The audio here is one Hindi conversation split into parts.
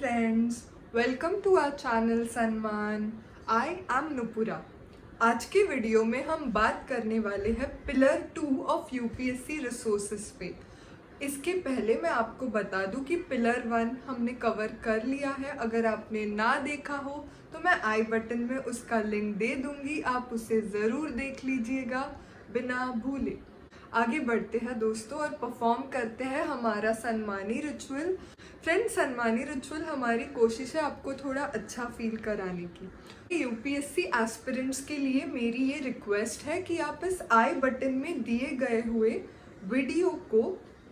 friends, welcome to our channel सम्मान। I am Nupoora। आज के वीडियो में हम बात करने वाले हैं पिलर 2 ऑफ यूपीएससी रिसोर्सेज पे। इसके पहले मैं आपको बता दूं कि पिलर 1 हमने कवर कर लिया है। अगर आपने ना देखा हो तो मैं आई बटन में उसका लिंक दे दूंगी, आप उसे ज़रूर देख लीजिएगा बिना भूले। आगे बढ़ते हैं दोस्तों और परफॉर्म करते हैं हमारा सम्मानी रिचुअल। फ्रेंड्स, सम्मानी रिचुअल हमारी कोशिश है आपको थोड़ा अच्छा फील कराने की। यूपीएससी एस्पिरेंट्स के लिए मेरी ये रिक्वेस्ट है कि आप इस आई बटन में दिए गए हुए वीडियो को,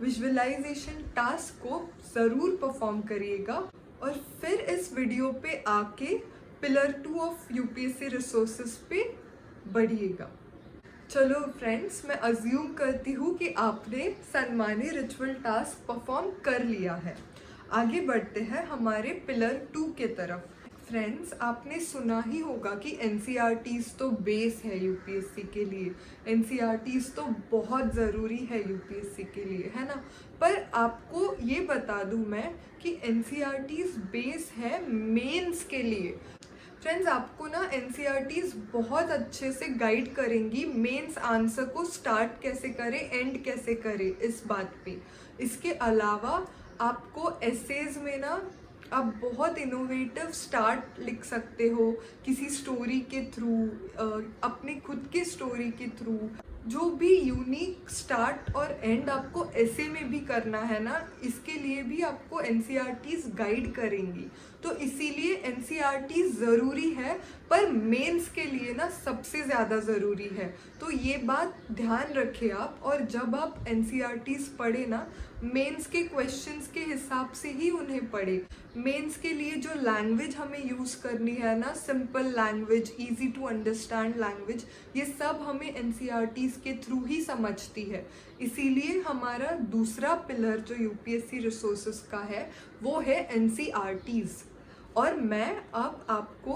विजुअलाइजेशन टास्क को ज़रूर परफॉर्म करिएगा और फिर इस वीडियो पे आके पिलर 2 ऑफ यूपीएससी रिसोर्सेज पे बढ़िएगा। चलो फ्रेंड्स, मैं अज्यूम करती हूँ कि आपने सम्मानी रिचुअल टास्क परफॉर्म कर लिया है। आगे बढ़ते हैं हमारे पिलर 2 के तरफ। फ्रेंड्स, आपने सुना ही होगा कि एनसीईआरटीज़ तो बेस है यूपीएससी के लिए। एनसीईआरटीज़ तो बहुत ज़रूरी है यूपीएससी के लिए, है ना। पर आपको ये बता दूँ मैं कि एनसीईआरटीज़ बेस है मेंस के लिए। फ्रेंड्स, आपको ना एनसीईआरटीज़ बहुत अच्छे से गाइड करेंगी मेंस आंसर को स्टार्ट कैसे करें, एंड कैसे करें इस बात पे। इसके अलावा आपको एसेज में ना आप बहुत इनोवेटिव स्टार्ट लिख सकते हो किसी स्टोरी के थ्रू, अपनी खुद की स्टोरी के थ्रू। जो भी यूनिक स्टार्ट और एंड आपको ऐसे में भी करना है ना, इसके लिए भी आपको एनसीईआरटीज़ गाइड करेंगी। तो इसीलिए एनसीईआरटीज़ ज़रूरी है, पर मेंस के लिए ना सबसे ज़्यादा ज़रूरी है। तो ये बात ध्यान रखें आप, और जब आप एनसीईआरटीज़ पढ़े ना, मेंस के क्वेश्चंस के हिसाब से ही उन्हें पढ़े। मेंस के लिए जो लैंग्वेज हमें यूज़ करनी है ना, simple language, easy to understand language, ये सब हमें एनसीईआरटीज़ के थ्रू ही समझती है। इसीलिए हमारा दूसरा पिलर जो यूपीएससी रिसोर्सेज का है वो है एनसीईआरटीज़। और मैं अब आपको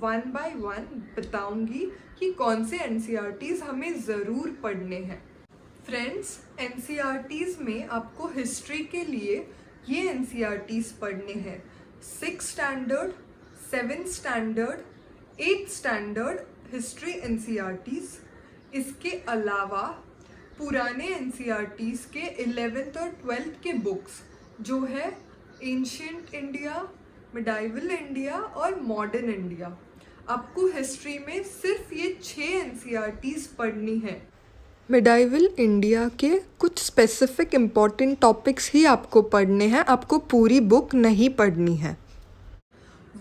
1 बाय 1 बताऊंगी कि कौन से एनसीईआरटीज़ हमें ज़रूर पढ़ने हैं। फ्रेंड्स, एनसीईआरटीज़ में आपको हिस्ट्री के लिए ये एनसीईआरटीज़ पढ़ने हैं। 6th standard, 7th standard, 8th standard history NCERTs. इसके अलावा पुराने एनसीईआरटीज़ के 11th और 12th के बुक्स जो है एंशिएंट इंडिया, मिडाइवल इंडिया और मॉडर्न इंडिया। आपको हिस्ट्री में सिर्फ ये 6 एनसीईआरटीज़ पढ़नी है। मिडाइवल इंडिया के कुछ स्पेसिफिक इम्पॉर्टेंट टॉपिक्स ही आपको पढ़ने हैं, आपको पूरी बुक नहीं पढ़नी है।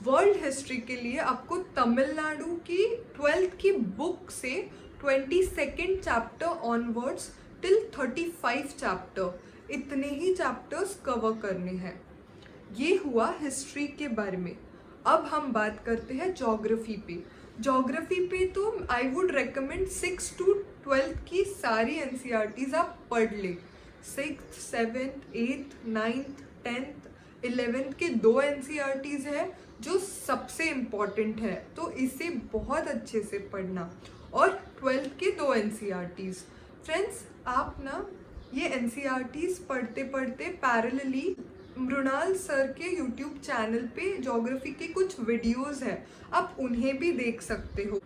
वर्ल्ड हिस्ट्री के लिए आपको तमिलनाडु की 12th की बुक से 22nd chapter onwards till 35 chapter, इतने ही चैप्टर्स कवर करने हैं। ये हुआ हिस्ट्री के बारे में। अब हम बात करते हैं ज्योग्राफी पे। ज्योग्राफी पे तो I would recommend 6th to 12th की सारी एनसीईआरटीज़ आप पढ़ ले। 6th, 7th, 8th, 9th, 10th, 11th के 2 एनसीईआरटीज़ है जो सबसे इम्पॉर्टेंट है, तो इसे बहुत अच्छे से पढ़ना। और 12th के 2 एनसीईआरटीज़। फ्रेंड्स, आप ना ये एनसीईआरटीज़ पढ़ते पढ़ते पैरेलली मृणाल सर के यूट्यूब चैनल पे ज्योग्राफी के कुछ वीडियोस हैं, आप उन्हें भी देख सकते हो।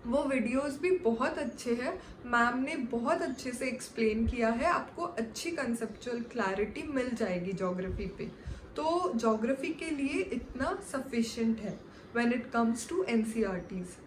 वो वीडियोस भी बहुत अच्छे हैं, मैम ने बहुत अच्छे से एक्सप्लेन किया है, आपको अच्छी कंसेप्चुअल क्लैरिटी मिल जाएगी ज्योग्राफी पे। तो ज्योग्राफी के लिए इतना सफिशिएंट है when it comes to NCERTs.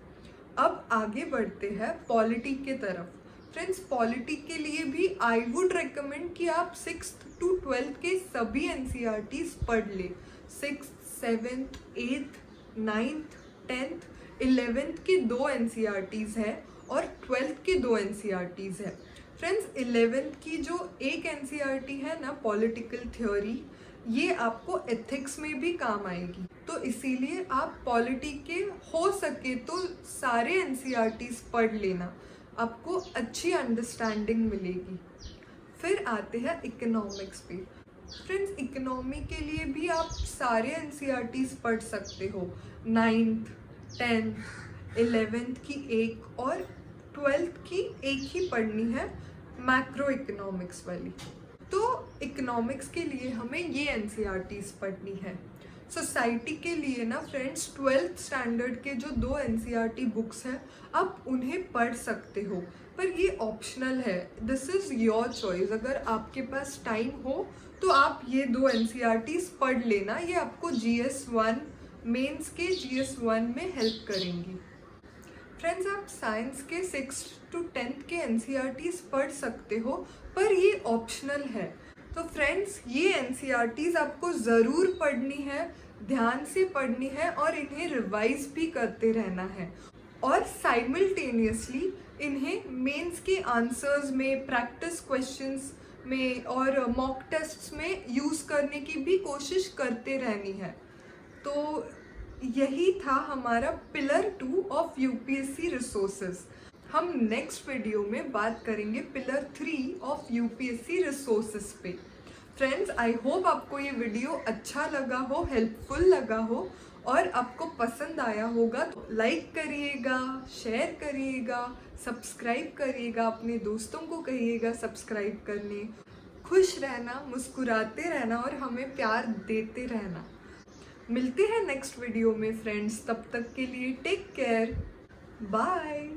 अब आगे बढ़ते हैं पॉलिटी के तरफ। फ्रेंड्स, पॉलिटी के लिए भी आई वुड रेकमेंड कि आप 6th to 12th के सभी एनसीईआरटीज़ पढ़ ले। 6th, 7th, 8th, 9th, 10th, 11th के 2 एनसीईआरटीज़ है और 12th के 2 एनसीईआरटीज़ है। फ्रेंड्स, 11th की जो एक एनसीईआरटी है ना, पॉलिटिकल थ्योरी, ये आपको एथिक्स में भी काम आएगी। तो इसीलिए आप पॉलिटी के हो सके तो सारे एनसीईआरटीज़ पढ़ लेना, आपको अच्छी अंडरस्टैंडिंग मिलेगी। फिर आते हैं इकोनॉमिक्स पे। फ्रेंड्स, इकोनॉमी के लिए भी आप सारे एनसीईआरटीज़ पढ़ सकते हो। 9th, 10th, 11th की एक और 12th की एक ही पढ़नी है, मैक्रो इकोनॉमिक्स वाली। तो इकोनॉमिक्स के लिए हमें ये एनसीईआरटीज़ पढ़नी है। सोसाइटी के लिए ना फ्रेंड्स 12th स्टैंडर्ड के जो 2 एनसीईआरटी बुक्स हैं आप उन्हें पढ़ सकते हो, पर ये ऑप्शनल है। This is your choice. अगर आपके पास टाइम हो तो आप ये 2 एनसीईआरटीज पढ़ लेना, ये आपको GS1 मेंस के GS1 में हेल्प करेंगी। फ्रेंड्स, आप साइंस के 6th to 10th के एनसीईआरटीज पढ़ सकते हो, पर ये ऑप्शनल है। तो फ्रेंड्स, ये एनसीईआरटीज आपको ज़रूर पढ़नी है, ध्यान से पढ़नी है और इन्हें रिवाइज भी करते रहना है, और साइमल्टेनियसली इन्हें मेंस के आंसर्स में, प्रैक्टिस क्वेश्चंस में और मॉक टेस्ट्स में यूज़ करने की भी कोशिश करते रहनी है। तो यही था हमारा पिलर 2 ऑफ यूपीएससी रिसोर्सेज। हम नेक्स्ट वीडियो में बात करेंगे पिलर 3 ऑफ यूपीएससी रिसोर्सेज पे। फ्रेंड्स, आई होप आपको ये वीडियो अच्छा लगा हो, हेल्पफुल लगा हो और आपको पसंद आया होगा। तो लाइक करिएगा, शेयर करिएगा, सब्सक्राइब करिएगा, अपने दोस्तों को कहिएगा सब्सक्राइब करने। खुश रहना, मुस्कुराते रहना और हमें प्यार देते रहना। मिलते हैं नेक्स्ट वीडियो में फ्रेंड्स, तब तक के लिए टेक केयर, बाय।